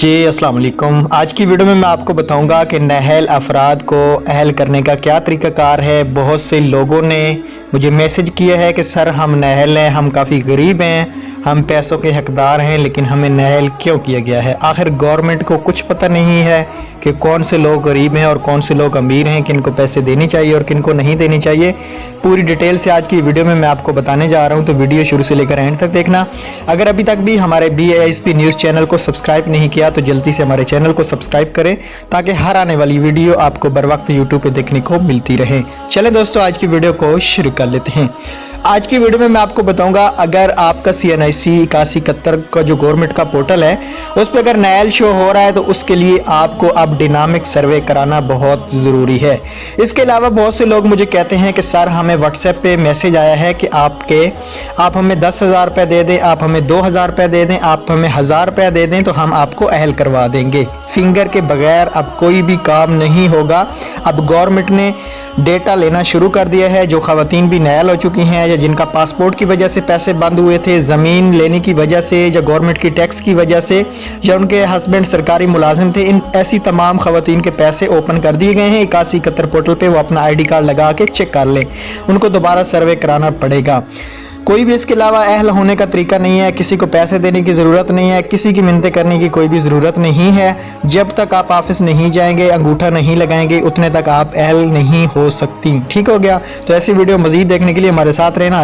जी अस्सलाम वालेकुम। आज की वीडियो में मैं आपको बताऊंगा कि नाअहल अफराद को अहल करने का क्या तरीक़ाकार है। बहुत से लोगों ने मुझे मैसेज किया है कि सर हम नाअहल हैं, हम काफ़ी गरीब हैं, हम पैसों के हकदार हैं, लेकिन हमें नाअहल क्यों किया गया है। आखिर गवर्नमेंट को कुछ पता नहीं है कि कौन से लोग गरीब हैं और कौन से लोग अमीर हैं, किनको पैसे देने चाहिए और किनको नहीं देने चाहिए। पूरी डिटेल से आज की वीडियो में मैं आपको बताने जा रहा हूं, तो वीडियो शुरू से लेकर एंड तक देखना। अगर अभी तक भी हमारे BASP न्यूज़ चैनल को सब्सक्राइब नहीं किया तो जल्दी से हमारे चैनल को सब्सक्राइब करें ताकि हर आने वाली वीडियो आपको बर वक्त यूट्यूब पे देखने को मिलती रहे। चलें दोस्तों, आज की वीडियो को शुरू कर लेते हैं। आज की वीडियो में मैं आपको बताऊंगा, अगर आपका CNIC 8171 का जो गवर्नमेंट का पोर्टल है उस पर अगर नाअहल शो हो रहा है तो उसके लिए आपको अब डायनामिक सर्वे कराना बहुत ज़रूरी है। इसके अलावा बहुत से लोग मुझे कहते हैं कि सर हमें व्हाट्सएप पे मैसेज आया है कि आप हमें 10,000 रुपये दे दें, आप हमें 2,000 रुपये दे दें, आप हमें 1,000 रुपये दे दें तो हम आपको अहल करवा देंगे। फिंगर के बगैर अब कोई भी काम नहीं होगा। अब गवर्नमेंट ने डेटा लेना शुरू कर दिया है। जो ख़वातीन भी नाअहल हो चुकी हैं या जिनका पासपोर्ट की वजह से पैसे बंद हुए थे, ज़मीन लेने की वजह से या गवर्नमेंट की टैक्स की वजह से, या उनके हस्बैंड सरकारी मुलाजिम थे, इन ऐसी तमाम ख़वातीन के पैसे ओपन कर दिए गए हैं 8171 पोर्टल पे। वो अपना ID कार्ड लगा के चेक कर लें, उनको दोबारा सर्वे कराना पड़ेगा। कोई भी इसके अलावा अहल होने का तरीका नहीं है, किसी को पैसे देने की ज़रूरत नहीं है, किसी की मिन्नतें करने की कोई भी ज़रूरत नहीं है। जब तक आप ऑफिस नहीं जाएंगे, अंगूठा नहीं लगाएंगे, उतने तक आप अहल नहीं हो सकती। ठीक हो गया। तो ऐसी वीडियो मज़ीद देखने के लिए हमारे साथ रहना।